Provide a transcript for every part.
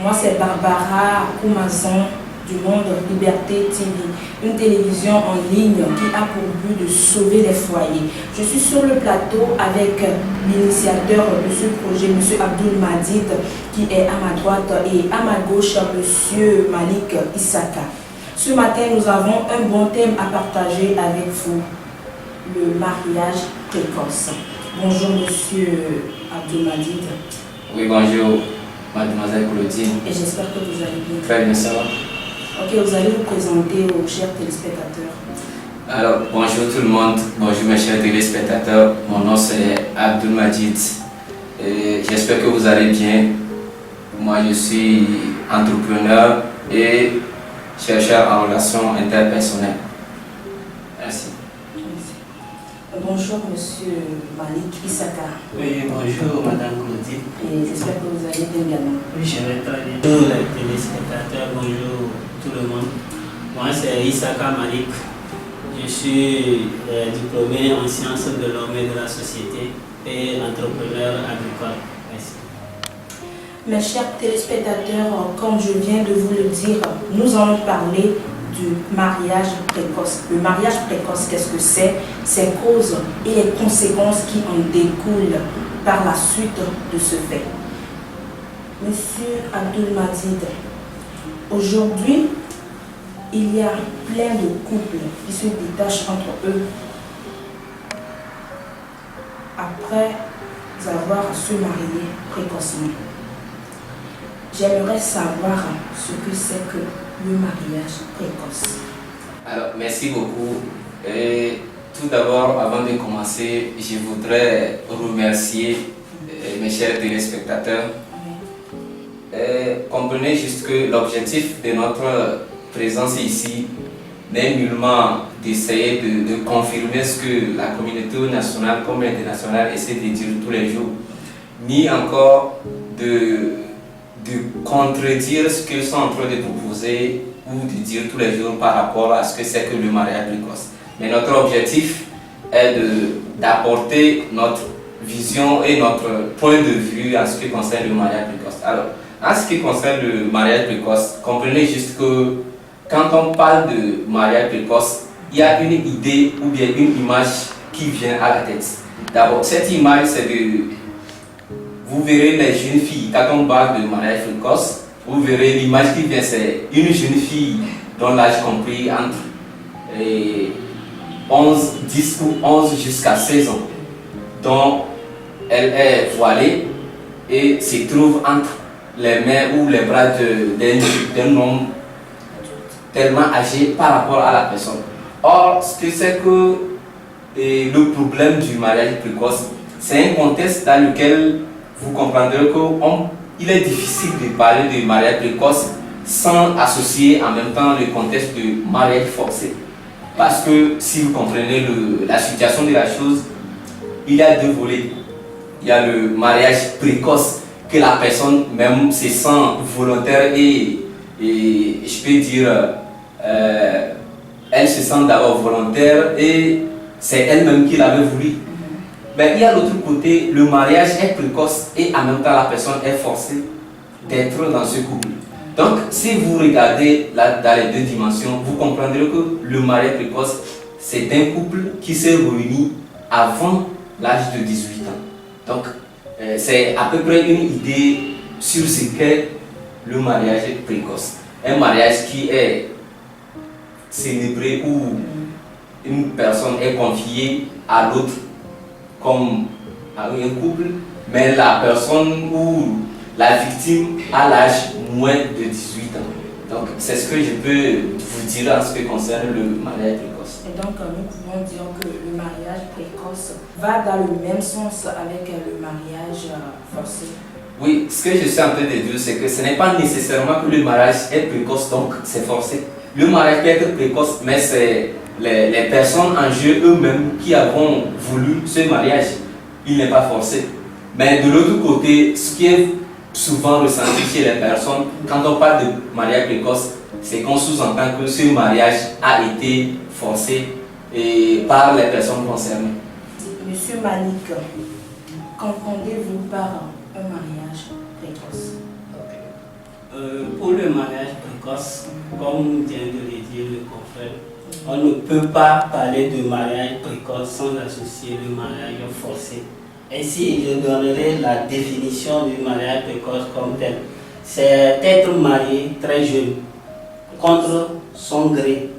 Moi, c'est Barbara Koumazan du Monde Liberté TV, une télévision en ligne qui a pour but de sauver les foyers. Je suis sur le plateau avec l'initiateur de ce projet, M. Abdul Madid, qui est à ma droite, et à ma gauche, M. Malik Issaka. Ce matin, nous avons un bon thème à partager avec vous, le mariage précoce. Bonjour, M. Abdul Madid. Oui, bonjour, mademoiselle Claudine. Et j'espère que vous allez bien. Très bien, ça va. Ok, vous allez vous présenter aux chers téléspectateurs. Alors, bonjour tout le monde, bonjour mes chers téléspectateurs. Mon nom c'est Abdul Madid. J'espère que vous allez bien. Moi, je suis entrepreneur et chercheur en relations interpersonnelles. Merci. Bonjour, Monsieur Malik Issaka. Oui, bonjour Madame Claudine. Et j'espère que vous allez bien également. Oui, je vais très bien. Bonjour les téléspectateurs, bonjour tout le monde. Moi c'est Issaka Malik. Je suis diplômé en sciences de l'homme et de la société et entrepreneur agricole. Merci. Mes chers téléspectateurs, comme je viens de vous le dire, nous allons parler du mariage précoce. Le mariage précoce, qu'est-ce que c'est? Ses causes et les conséquences qui en découlent par la suite de ce fait. Monsieur Abdul Madid, aujourd'hui, il y a plein de couples qui se détachent entre eux après avoir à se marier précocement. J'aimerais savoir ce que c'est que le mariage précoce. Alors, merci beaucoup. Et tout d'abord, avant de commencer, je voudrais remercier mes chers téléspectateurs. Comprenez juste que l'objectif de notre présence ici n'est nullement d'essayer de confirmer ce que la communauté nationale comme internationale essaie de dire tous les jours, ni encore de contredire ce qu'ils sont en train de proposer ou de dire tous les jours par rapport à ce que c'est que le mariage précoce. Mais notre objectif est d'apporter notre vision et notre point de vue en ce qui concerne le mariage précoce. Alors, en ce qui concerne le mariage précoce, comprenez juste que quand on parle de mariage précoce, il y a une idée ou bien une image qui vient à la tête. D'abord, cette image, c'est de... Vous verrez les jeunes filles, quand on parle de mariage précoce, vous verrez l'image qui vient, c'est une jeune fille dont l'âge compris entre 10 ou 11 jusqu'à 16 ans, dont elle est voilée et se trouve entre les mains ou les bras d'un homme tellement âgé par rapport à la personne. Or, ce que c'est que le problème du mariage précoce, c'est un contexte dans lequel vous comprendrez qu'il est difficile de parler de mariage précoce sans associer en même temps le contexte de mariage forcé. Parce que si vous comprenez la situation de la chose, il y a deux volets. Il y a le mariage précoce que la personne même se sent volontaire et je peux dire, elle se sent d'abord volontaire et c'est elle-même qui l'avait voulu. Mais il y a l'autre côté, le mariage est précoce et en même temps la personne est forcée d'être dans ce couple. Donc si vous regardez dans les deux dimensions, vous comprendrez que le mariage précoce, c'est un couple qui s'est réuni avant l'âge de 18 ans. Donc c'est à peu près une idée sur ce qu'est le mariage précoce. Un mariage qui est célébré où une personne est confiée à l'autre comme à un couple, mais la personne ou la victime a l'âge moins de 18 ans. Donc c'est ce que je peux vous dire en ce qui concerne le mariage précoce. Et donc nous pouvons dire que le mariage précoce va dans le même sens avec le mariage forcé. Oui, ce que je suis en train de dire, c'est que ce n'est pas nécessairement que le mariage est précoce, donc c'est forcé. Le mariage peut être précoce, mais c'est les personnes en jeu eux-mêmes qui avons voulu ce mariage. Il n'est pas forcé. Mais de l'autre côté, ce qui est souvent ressenti chez les personnes, quand on parle de mariage précoce, c'est qu'on sous-entend que ce mariage a été forcé par les personnes concernées. Monsieur Malik, qu'entendez-vous par un mariage précoce? pour le mariage précoce, comme vient de le dire le confrère, on ne peut pas parler de mariage précoce sans associer le mariage forcé. Ainsi, je donnerai la définition du mariage précoce comme tel. C'est être marié très jeune, contre son gré,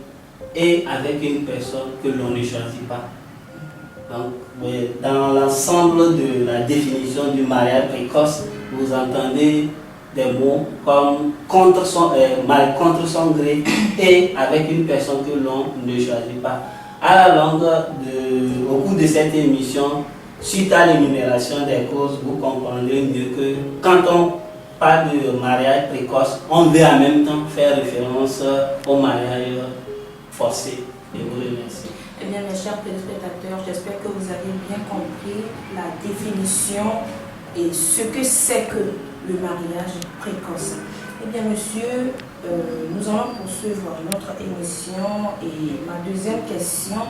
et avec une personne que l'on ne choisit pas. Donc, dans l'ensemble de la définition du mariage précoce, vous entendez des mots comme contre son gré et avec une personne que l'on ne choisit pas. À la longue, au cours de cette émission, suite à l'énumération des causes, vous comprendrez mieux que quand on parle de mariage précoce, on veut en même temps faire référence au mariage forcé. Et vous remercie. Eh bien, mes chers téléspectateurs, j'espère que vous avez bien compris la définition et ce que c'est que le mariage précoce. Eh bien, monsieur, nous allons poursuivre notre émission et ma deuxième question,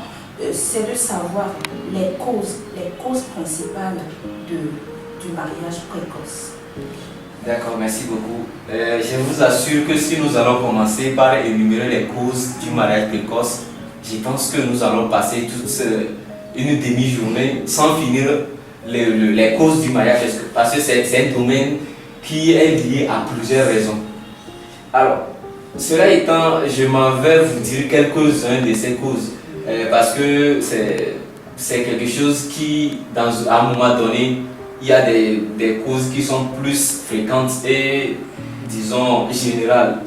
c'est de savoir les causes principales du mariage précoce. D'accord, merci beaucoup. Je vous assure que si nous allons commencer par énumérer les causes du mariage précoce, je pense que nous allons passer toute une demi-journée sans finir les causes du mariage, parce que c'est un domaine qui est lié à plusieurs raisons. Alors, cela étant, je m'en vais vous dire quelques-uns de ces causes, parce que c'est quelque chose qui, à un moment donné, il y a des causes qui sont plus fréquentes et, disons, générales.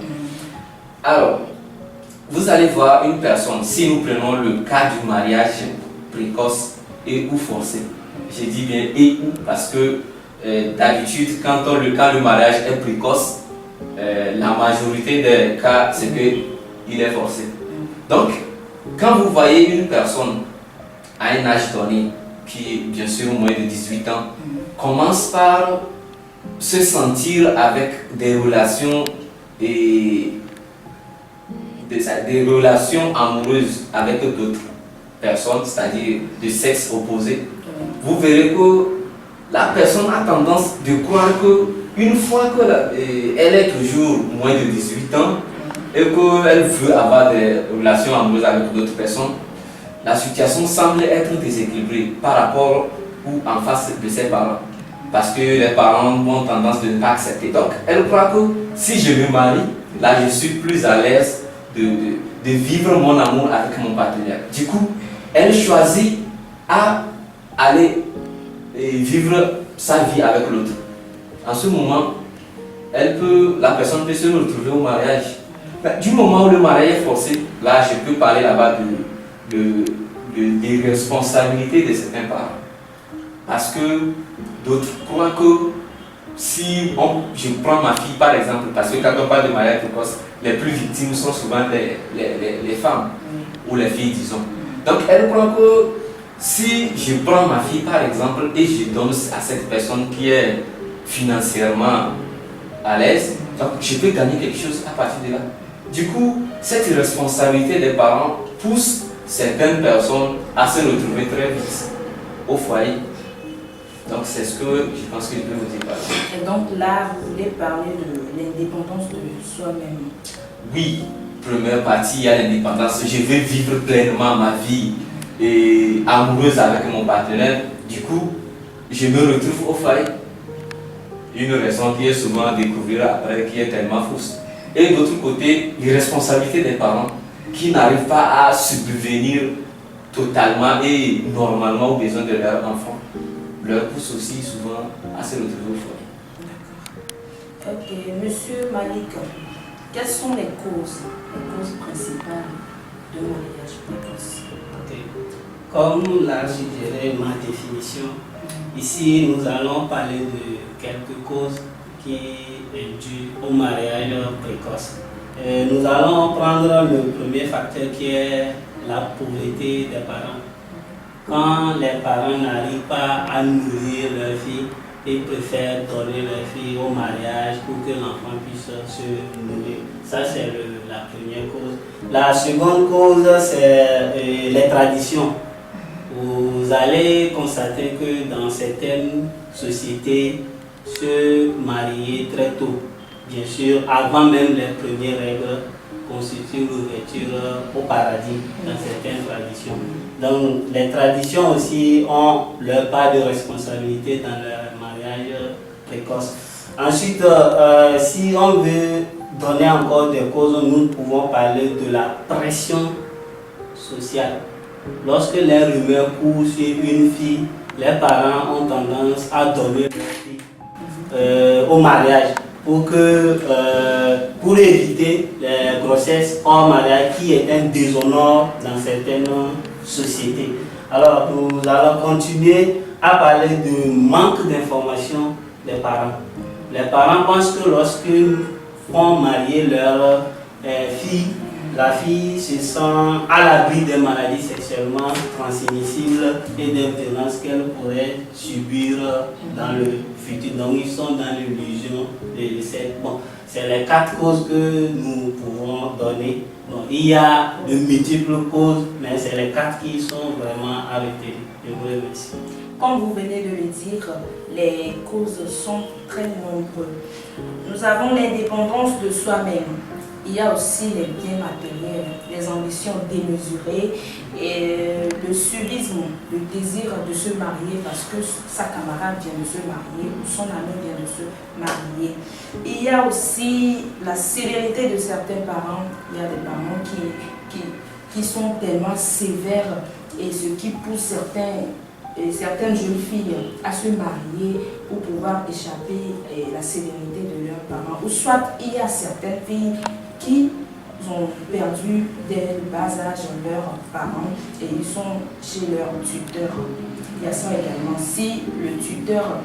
Alors, vous allez voir une personne, si nous prenons le cas du mariage précoce et ou forcé, je dis bien et ou parce que d'habitude, quand le mariage est précoce, la majorité des cas, c'est qu'il est forcé. Donc, quand vous voyez une personne à un âge donné, qui est bien sûr moins de 18 ans, commence par se sentir avec des relations des relations amoureuses avec d'autres personnes, c'est-à-dire de sexe opposé, vous verrez que la personne a tendance de croire qu'une fois qu'elle est toujours moins de 18 ans et qu'elle veut avoir des relations amoureuses avec d'autres personnes, la situation semble être déséquilibrée par rapport ou en face de ses parents. Parce que les parents ont tendance de ne pas accepter. Donc, elle croit que si je me marie, là je suis plus à l'aise de vivre mon amour avec mon partenaire. Du coup, elle choisit à aller vivre sa vie avec l'autre. En ce moment, la personne peut se retrouver au mariage. Mais du moment où le mariage est forcé, là je peux parler là-bas des responsabilités de certains parents. Parce que d'autres croient que si je prends ma fille par exemple, parce que quand on parle de mariage précoce, les plus victimes sont souvent les femmes ou les filles, disons. Donc elle croit que si je prends ma fille par exemple et je donne à cette personne qui est financièrement à l'aise, donc je peux gagner quelque chose à partir de là. Du coup, cette responsabilité des parents pousse certaines personnes à se retrouver très vite au foyer. Donc c'est ce que je pense que je peux vous dire. Et donc là, vous voulez parler de l'indépendance de soi-même. Oui, première partie, il y a l'indépendance. Je veux vivre pleinement ma vie et amoureuse avec mon partenaire. Du coup, je me retrouve au foyer. Une raison qui est souvent à découvrir après, qui est tellement fausse. Et d'autre côté, les responsabilités des parents qui n'arrivent pas à subvenir totalement et normalement aux besoins de leur enfant, leur pousse aussi souvent à se retrouver au foyer. D'accord. Ok, monsieur Malik, quelles sont les causes principales de mariage précoce? Okay. Comme l'a suggéré ma définition, ici nous allons parler de quelques causes qui induisent au mariage précoce. Nous allons prendre le premier facteur qui est la pauvreté des parents. Quand les parents n'arrivent pas à nourrir leur fille, ils préfèrent donner leur fille au mariage pour que l'enfant puisse se nourrir. Ça, c'est la première cause. La seconde cause, c'est les traditions. Vous allez constater que dans certaines sociétés, se marier très tôt bien sûr, avant même les premières règles, constitue l'ouverture au paradis dans certaines traditions. Donc les traditions aussi ont leur part de responsabilité dans le mariage précoce. Ensuite, si on veut donner encore des causes, nous pouvons parler de la pression sociale. Lorsque les rumeurs courent sur une fille, les parents ont tendance à donner leur fille au mariage pour éviter les grossesses hors mariage qui est un déshonneur dans certaines sociétés. Alors nous allons continuer à parler du manque d'information des parents. Les parents pensent que lorsqu'ils font marier leur fille, la fille se sent à l'abri des maladies sexuellement transmissibles et des violences qu'elle pourrait subir dans le futur. Donc ils sont dans l'illusion de cette... Bon, c'est les 4 causes que nous pouvons donner. Donc, il y a de multiples causes, mais c'est les 4 qui sont vraiment à retenir. Je vous remercie. Comme vous venez de le dire, les causes sont très nombreuses. Nous avons l'indépendance de soi-même. Il y a aussi les biens matériels, les ambitions démesurées et le suivisme, le désir de se marier parce que sa camarade vient de se marier ou son ami vient de se marier. Il y a aussi la sévérité de certains parents. Il y a des parents qui sont tellement sévères et ce qui pousse certaines jeunes filles à se marier pour pouvoir échapper à la sévérité de leurs parents. Ou soit il y a certaines filles qui ont perdu dès le bas âge leurs parents et ils sont chez leur tuteur. Il y a ça également. Si le tuteur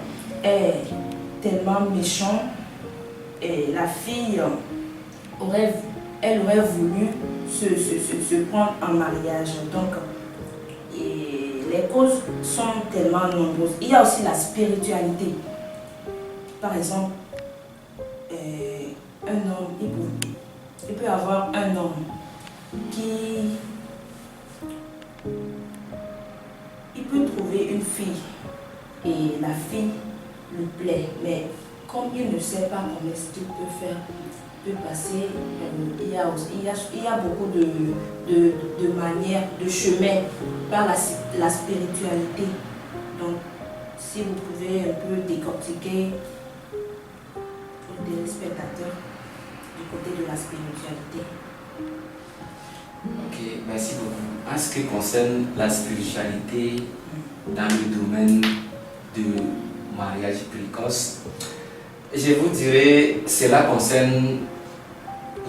est tellement méchant, et la fille aurait voulu se prendre en mariage. Donc, les causes sont tellement nombreuses. Il y a aussi la spiritualité. Par exemple, un homme, il peut avoir un homme il peut trouver une fille et la fille lui plaît, mais comme il ne sait pas comment est-ce qu'il peut faire, peut passer, il y a beaucoup de manières, de chemins par la spiritualité. Donc, si vous pouvez un peu décortiquer pour des spectateurs du côté de la spiritualité. Ok, merci beaucoup. En ce qui concerne la spiritualité dans le domaine du mariage précoce, je vous dirais, cela concerne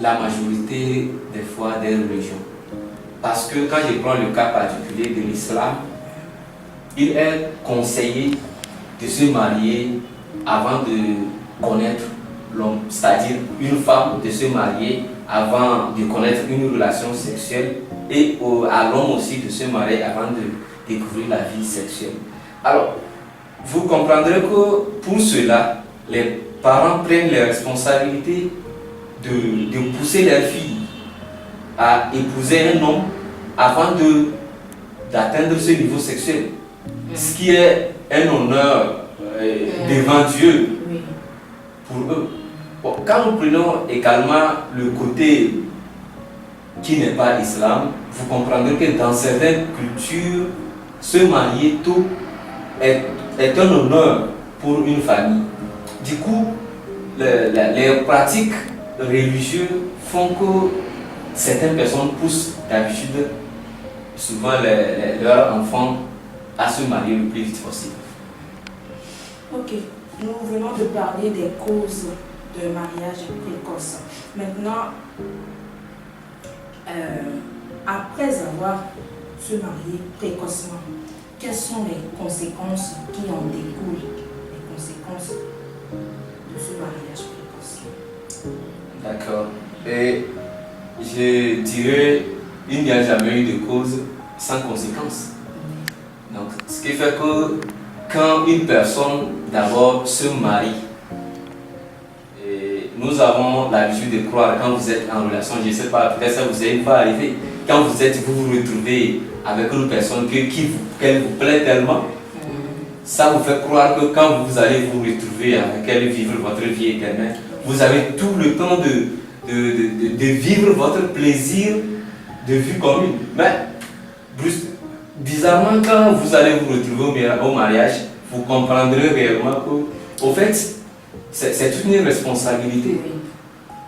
la majorité des fois des religions. Parce que quand je prends le cas particulier de l'islam, il est conseillé de se marier avant de connaître l'homme, c'est-à-dire une femme de se marier avant de connaître une relation sexuelle et à l'homme aussi de se marier avant de découvrir la vie sexuelle. Alors, vous comprendrez que pour cela, les parents prennent les responsabilités de pousser leurs filles à épouser un homme avant d'atteindre ce niveau sexuel. Ce qui est un honneur devant Dieu pour eux. Bon, quand nous prenons également le côté qui n'est pas l'islam, vous comprendrez que dans certaines cultures, se marier tôt est un honneur pour une famille. Du coup, les pratiques religieuses font que certaines personnes poussent d'habitude souvent leurs enfants à se marier le plus vite possible. Ok, nous venons de parler des causes de mariage précoce. Maintenant, après avoir se marié précocement, quelles sont les conséquences qui en découlent, les conséquences de ce mariage précoce? D'accord. Et je dirais, il n'y a jamais eu de cause sans conséquence. Donc, ce qui fait que quand une personne d'abord se marie, et nous avons l'habitude de croire quand vous êtes en relation, je ne sais pas, peut-être ça vous est une fois arrivé, quand vous vous retrouvez avec une personne qu'elle vous plaît tellement, ça vous fait croire que quand vous allez vous retrouver avec elle, vivre votre vie éternelle, vous avez tout le temps de vivre votre plaisir de vie commune. Mais bizarrement, quand vous allez vous retrouver au mariage, vous comprendrez réellement que, au fait, c'est toute une responsabilité.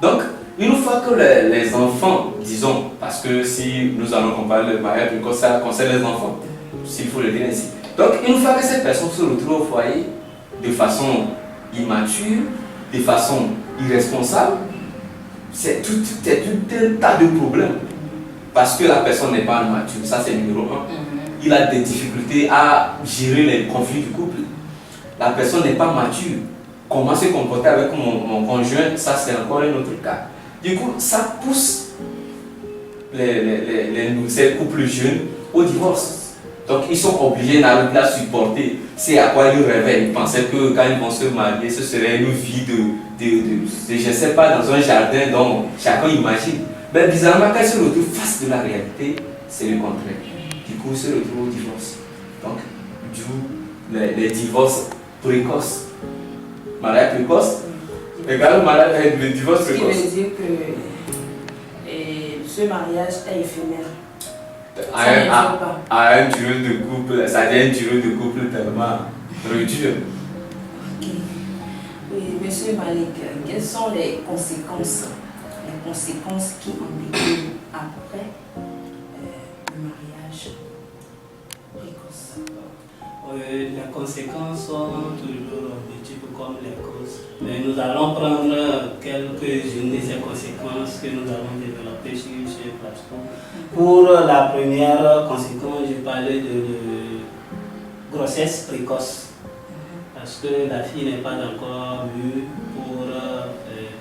Donc, une fois que les enfants, disons, parce que si nous allons comparer le mariage, ça concerne les enfants, s'il faut le dire ainsi. Donc, une fois que cette personne se retrouve au foyer de façon immature, de façon irresponsable, c'est tout un tas de problèmes. Parce que la personne n'est pas mature, ça c'est numéro un. Il a des difficultés à gérer les conflits du couple. La personne n'est pas mature. Comment se comporter avec mon conjoint, ça c'est encore un autre cas. Du coup, ça pousse ces couples jeunes au divorce. Donc ils sont obligés d'arriver à supporter. C'est à quoi ils rêvaient. Ils pensaient que quand ils vont se marier, ce serait une vie de je ne sais pas, dans un jardin dont chacun imagine. Mais bizarrement, quand ils se retrouvent face de la réalité, c'est le contraire. Du coup, ils se retrouvent au divorce. Donc, d'où les divorces précoces. Mariage précoce égale le divorce précoce. Ce qui veut dire que ce mariage est éphémère. À une durée de couple, ça devient une durée de couple tellement réduite. Ok. Oui, monsieur Malik, quelles sont les conséquences qui en découlent après le mariage précoce? Les conséquences sont toujours multiples comme les causes. Mais nous allons prendre quelques-unes de ces conséquences que nous avons développées sur ce plateau. Pour la première conséquence, je parlais de grossesse précoce. Parce que la fille n'est pas encore mûre pour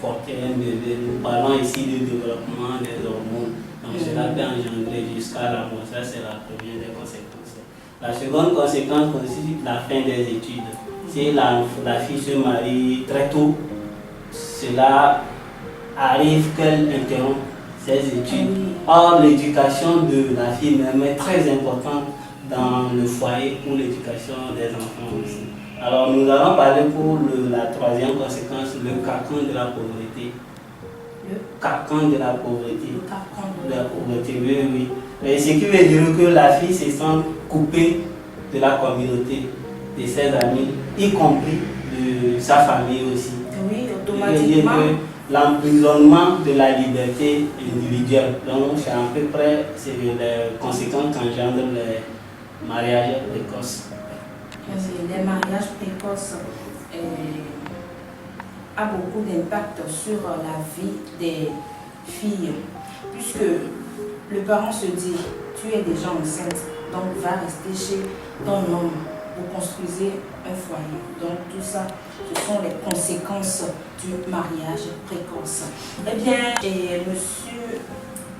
porter un bébé. Nous parlons ici du développement des hormones. Donc cela peut engendrer jusqu'à la mort. Ça, c'est la première des conséquences. La seconde conséquence consiste la fin des études. Si la fille se marie très tôt, cela arrive qu'elle interrompt ses études. Or, l'éducation de la fille même est très importante dans le foyer pour l'éducation des enfants aussi. Alors, nous allons parler pour la troisième conséquence, le carcan de la pauvreté. Le carcan de la pauvreté. Le carcan de la pauvreté, oui. Et ce qui veut dire que la fille se sent coupée de la communauté, de ses amis, y compris de sa famille aussi. Oui, automatiquement. L'emprisonnement de la liberté individuelle. Donc, c'est à peu près les conséquences qu'engendrent les mariages précoces. Les mariages précoces ont beaucoup d'impact sur la vie des filles, puisque le parent se dit, tu es déjà enceinte, donc va rester chez ton homme, vous construisez un foyer. Donc tout ça, ce sont les conséquences du mariage précoce. Eh bien, monsieur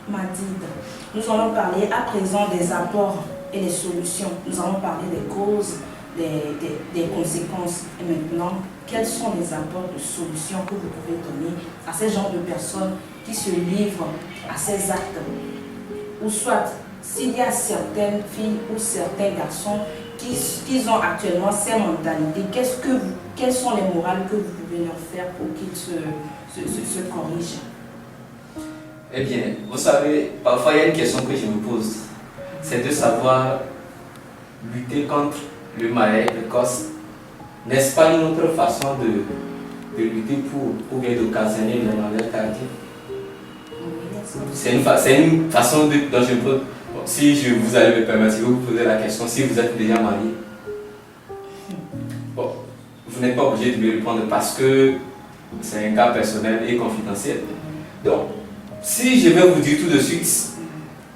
Madid, nous allons parler à présent des apports et des solutions. Nous allons parler des causes, des conséquences. Et maintenant, quels sont les apports de solutions que vous pouvez donner à ces genres de personnes qui se livrent à ces actes? Ou soit, s'il y a certaines filles ou certains garçons qui ont actuellement ces mentalités, quelles sont les morales que vous pouvez leur faire pour qu'ils se corrigent? Eh bien, vous savez, parfois il y a une question que je me pose, c'est de savoir lutter contre le mariage précoce. N'est-ce pas une autre façon de lutter pour, ou bien d'occasionner le mariage tardif? C'est une façon dont je peux. Bon, si vous allez me permettre, si vous posez la question, si vous êtes déjà marié, bon, vous n'êtes pas obligé de lui répondre parce que c'est un cas personnel et confidentiel. Donc, si je vais vous dire tout de suite,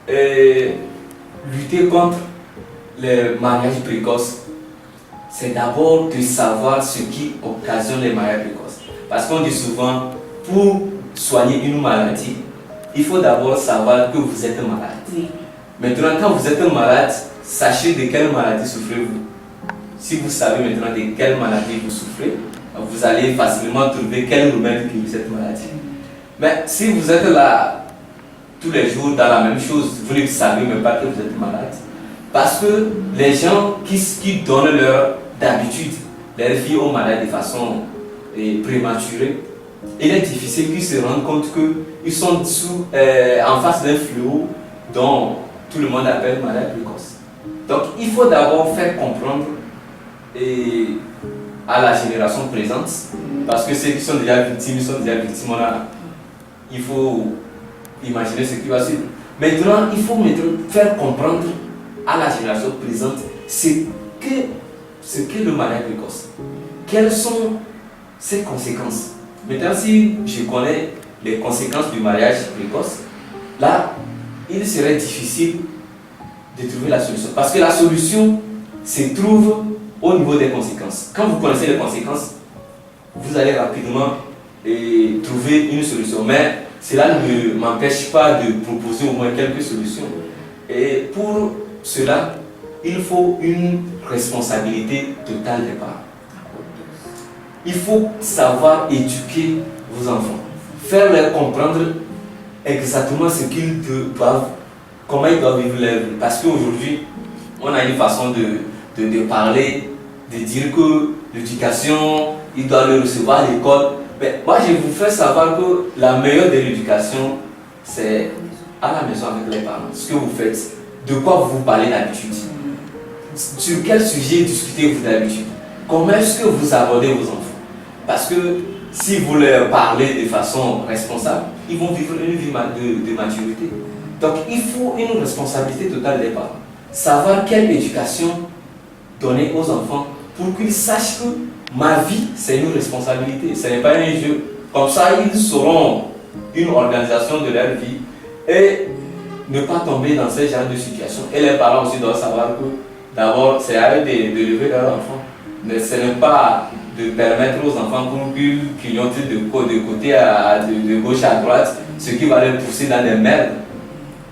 lutter contre les mariages précoces, c'est d'abord de savoir ce qui occasionne les mariages précoces. Parce qu'on dit souvent, pour soigner une maladie, il faut d'abord savoir que vous êtes malade. Oui. Maintenant, quand vous êtes malade, sachez de quelle maladie souffrez-vous. Si vous savez maintenant de quelle maladie vous souffrez, vous allez facilement trouver quel remède pour cette maladie. Mais si vous êtes là tous les jours dans la même chose, vous ne savez même pas que vous êtes malade. Parce que les gens qui donnent d'habitude, leurs filles aux malades de façon prématurée, il est difficile qu'ils se rendent compte qu'ils sont en face d'un fléau dont tout le monde appelle mariage précoce. Donc il faut d'abord faire comprendre à la génération présente, parce que ceux qui sont déjà victimes, il faut imaginer ce qui va suivre. Maintenant, il faut faire comprendre à la génération présente ce qu'est le mariage précoce. Quelles sont ses conséquences. Maintenant, si je connais les conséquences du mariage précoce, là, il serait difficile de trouver la solution. Parce que la solution se trouve au niveau des conséquences. Quand vous connaissez les conséquences, vous allez rapidement trouver une solution. Mais cela ne m'empêche pas de proposer au moins quelques solutions. Et pour cela, il faut une responsabilité totale des parents. Il faut savoir éduquer vos enfants, faire leur comprendre exactement ce qu'ils doivent, comment ils doivent vivre leur vie. Parce qu'aujourd'hui, on a une façon de parler, de dire que l'éducation, ils doivent le recevoir à l'école. Mais moi, je vous fais savoir que la meilleure de l'éducation, c'est à la maison avec les parents. Ce que vous faites, de quoi vous parlez d'habitude, sur quel sujet discutez-vous d'habitude, comment est-ce que vous abordez vos enfants. Parce que si vous leur parlez de façon responsable, ils vont vivre une vie de maturité. Donc il faut une responsabilité totale des parents. Savoir quelle éducation donner aux enfants pour qu'ils sachent que ma vie, c'est une responsabilité, ce n'est pas un jeu. Comme ça, ils sauront une organisation de leur vie et ne pas tomber dans ce genre de situation. Et les parents aussi doivent savoir que d'abord, c'est à eux d'élever leurs enfants. Mais ce n'est pas de permettre aux enfants qu'ils clignotent de côté de gauche à droite, ce qui va les pousser dans des merdes.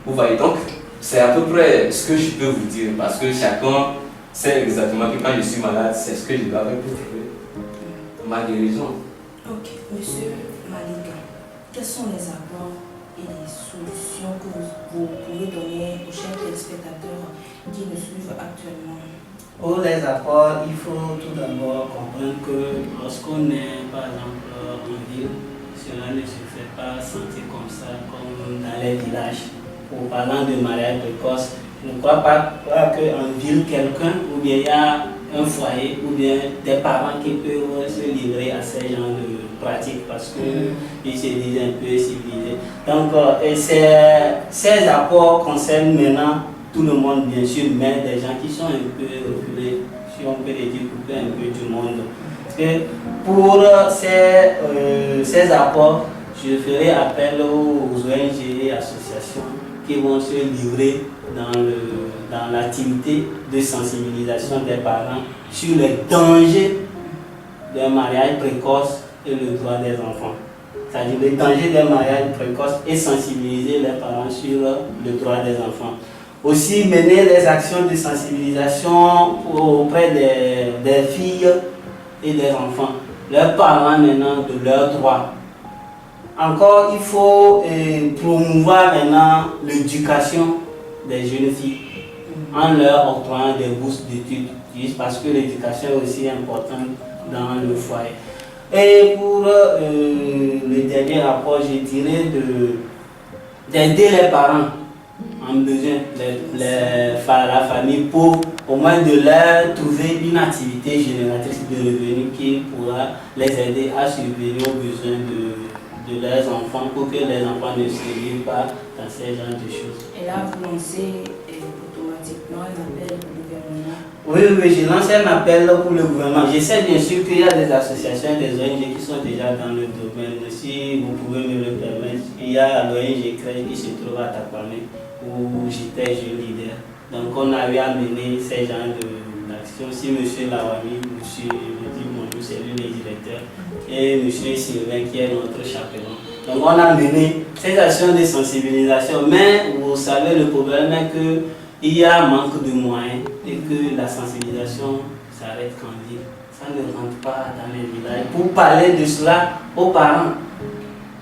Vous voyez, donc c'est à peu près ce que je peux vous dire, parce que chacun sait exactement que quand je suis malade, c'est ce que je dois faire pour trouver ma guérison. Ok, monsieur Malika, quels sont les apports et les solutions que vous pouvez donner aux chers téléspectateurs qui nous suivent actuellement? Pour les apports, il faut tout d'abord comprendre que lorsqu'on est par exemple en ville, cela ne se fait pas sentir comme ça, comme dans les villages. Pour parlant de mariage précoce, je ne crois pas qu'en ville, quelqu'un, ou bien il y a un foyer, ou bien des parents qui peuvent se livrer à ces genres de pratiques parce qu'ils se disent un peu civilisés. Donc, ces apports concernent maintenant tout le monde, bien sûr, mais des gens qui sont un peu reculés, si on peut les dire, coupés un peu du monde. Parce que pour ces apports, je ferai appel aux ONG et associations qui vont se livrer dans l'activité de sensibilisation des parents sur les dangers d'un mariage précoce et le droit des enfants. C'est-à-dire les dangers d'un mariage précoce et sensibiliser les parents sur le droit des enfants. Aussi mener des actions de sensibilisation auprès des filles et des enfants, leurs parents maintenant de leurs droits. Encore, il faut promouvoir maintenant l'éducation des jeunes filles en leur octroyant des bourses d'études, parce que l'éducation est aussi importante dans le foyer. Et pour le dernier rapport, je dirais d'aider les parents en besoin, la famille, pour au moins de leur trouver une activité génératrice de revenus qui pourra les aider à subvenir aux besoins de leurs enfants pour que les enfants ne se livrent pas dans ces genres de choses. Et là, vous lancez automatiquement un appel au gouvernement? Oui, je lance un appel pour le gouvernement. Je sais bien sûr qu'il y a des associations, des ONG qui sont déjà dans le domaine. Si vous pouvez me le permettre, il y a l'ONG CREI qui se trouve à Takwame, où j'étais jeune leader. Donc on a eu à mener ces genres d'actions. Si M. Lawami, je dis bonjour, c'est lui le directeur, et M. Sylvain qui est notre chaperon. Donc on a mené ces actions de sensibilisation, mais vous savez, le problème est qu'il y a un manque de moyens et que la sensibilisation s'arrête qu'en ville. Ça ne rentre pas dans les villages. Pour parler de cela aux parents,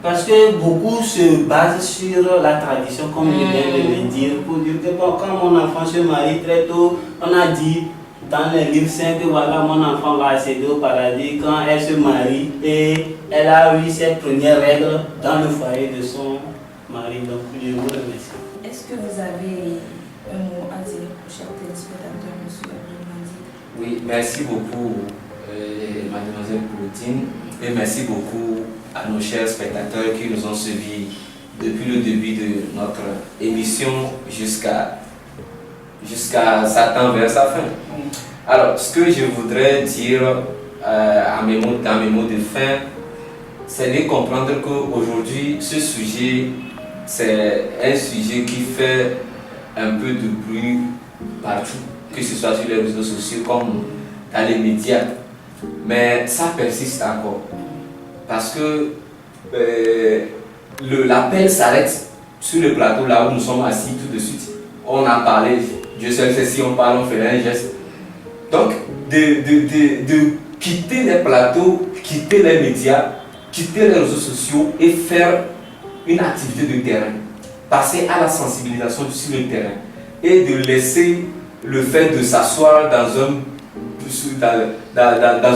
parce que beaucoup se basent sur la tradition, comme je viens de le dire, pour dire que bon, quand mon enfant se marie très tôt, on a dit dans les livres saints que voilà, mon enfant va accéder au paradis quand elle se marie et elle a eu ses premières règles dans le foyer de son mari. Donc, je vous remercie. Est-ce que vous avez un mot à dire aux chers téléspectateurs, monsieur Abdelmajid? Oui, merci beaucoup, mademoiselle Claudine, et merci beaucoup à nos chers spectateurs qui nous ont suivis depuis le début de notre émission jusqu'à s'attendre vers sa fin. Alors, ce que je voudrais dire dans mes mots de fin, c'est de comprendre qu'aujourd'hui, ce sujet, c'est un sujet qui fait un peu de bruit partout, que ce soit sur les réseaux sociaux comme dans les médias. Mais ça persiste encore. Parce que l'appel s'arrête sur le plateau, là où nous sommes assis tout de suite. On a parlé, Dieu seul sait si on parle, on fait un geste. Donc, de quitter les plateaux, quitter les médias, quitter les réseaux sociaux et faire une activité de terrain. Passer à la sensibilisation sur le terrain. Et de laisser le fait de s'asseoir dans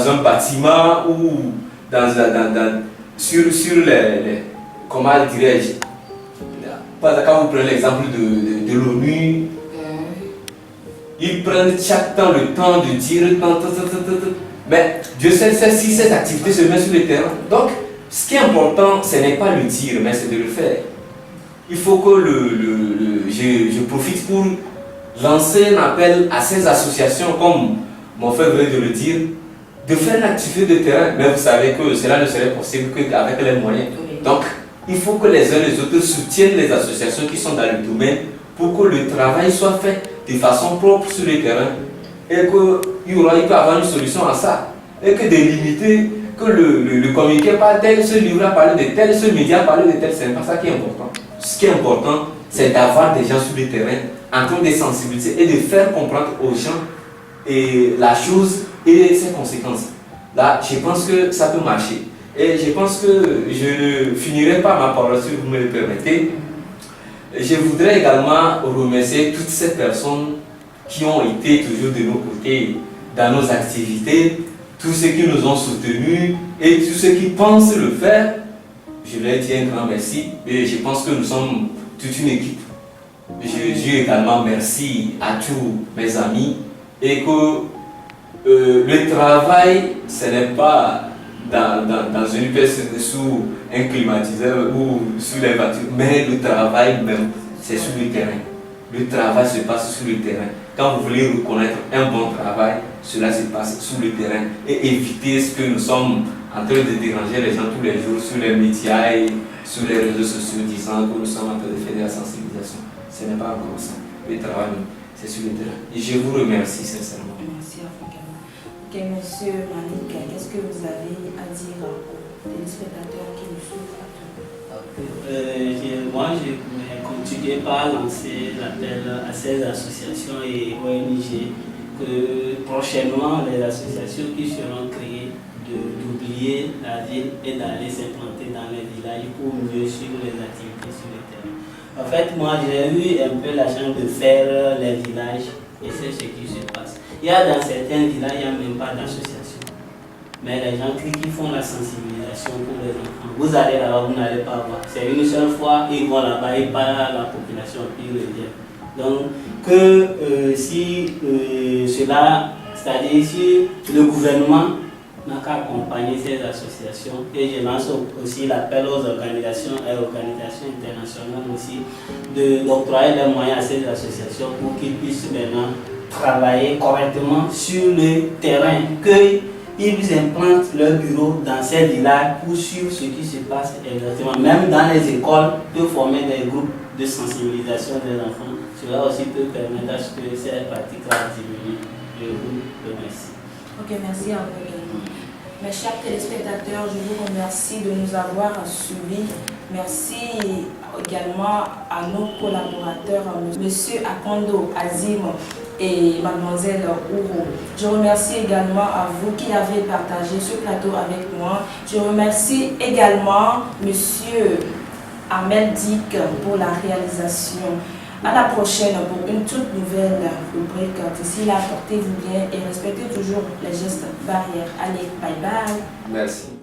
un bâtiment ou sur les comment dirais-je, quand vous prenez l'exemple de l'ONU, ils prennent chaque temps le temps de dire, mais Dieu sait si cette activité se met sur le terrain. Donc, ce qui est important, ce n'est pas le dire, mais c'est de le faire. Il faut que je profite pour lancer un appel à ces associations, comme mon frère venait de le dire, de faire une activité de terrain. Mais vous savez que cela ne serait possible qu'avec les moyens. Donc, il faut que les uns et les autres soutiennent les associations qui sont dans le domaine pour que le travail soit fait de façon propre sur le terrain et qu'il peut y avoir une solution à ça. Et que de limiter que le communiqué par tel, ce livre a parlé de tel, ce média a parlé de tel, ce n'est pas ça qui est important. Ce qui est important, c'est d'avoir des gens sur le terrain en train de sensibiliser et de faire comprendre aux gens la chose et ses conséquences. Là, je pense que ça peut marcher. Et je pense que je ne finirai pas ma parole si vous me le permettez. Je voudrais également remercier toutes ces personnes qui ont été toujours de nos côtés dans nos activités, tous ceux qui nous ont soutenus et tous ceux qui pensent le faire. Je leur dis un grand merci et je pense que nous sommes toute une équipe. Je dis également merci à tous mes amis et que le travail, ce n'est pas dans une pièce sous un climatiseur ou sous les voitures, mais le travail même, c'est sur le terrain. Le travail se passe sur le terrain. Quand vous voulez reconnaître un bon travail, cela se passe sur le terrain et éviter ce que nous sommes en train de déranger les gens tous les jours sur les médias et sur les réseaux sociaux disant que nous sommes en train de faire de la sensibilisation. Ce n'est pas encore ça. Le travail, c'est sur le terrain. Et je vous remercie sincèrement. Merci à vous. Ok, monsieur Malik, qu'est-ce que vous avez à dire aux téléspectateurs qui nous suivent actuellement? Moi, je vais continuer par lancer l'appel à ces associations et ONG que prochainement les associations qui seront créées d'oublier la ville et d'aller s'implanter dans les villages pour mieux suivre les activités sur le terrain. En fait, moi j'ai eu un peu la chance de faire les villages et c'est ce qui se passe. Il y a dans certains villages, il n'y a même pas d'association. Mais les gens qui font la sensibilisation pour les enfants, vous allez là-bas, vous n'allez pas voir. C'est une seule fois, ils vont là-bas, ils parlent à la population, puis ils reviennent. Donc, si cela, c'est-à-dire si le gouvernement n'a qu'à accompagner ces associations, et je lance aussi l'appel aux organisations et organisations internationales aussi d'octroyer les moyens à ces associations pour qu'ils puissent maintenant travailler correctement sur le terrain, qu'ils implantent leur bureau dans ces villages pour suivre ce qui se passe exactement. Même dans les écoles, de former des groupes de sensibilisation des enfants. Cela aussi peut permettre à ce que ces pratiques-là diminuent. Je vous remercie. Ok, merci à vous également. Mes chers téléspectateurs, je vous remercie de nous avoir suivis. Merci également à nos collaborateurs, Monsieur Akondo Azim et Mademoiselle Ouro. Je remercie également à vous qui avez partagé ce plateau avec moi. Je remercie également Monsieur Ahmed Dik pour la réalisation. À la prochaine pour une toute nouvelle rubrique. D'ici là, portez-vous bien et respectez toujours les gestes barrières. Allez, bye bye. Merci.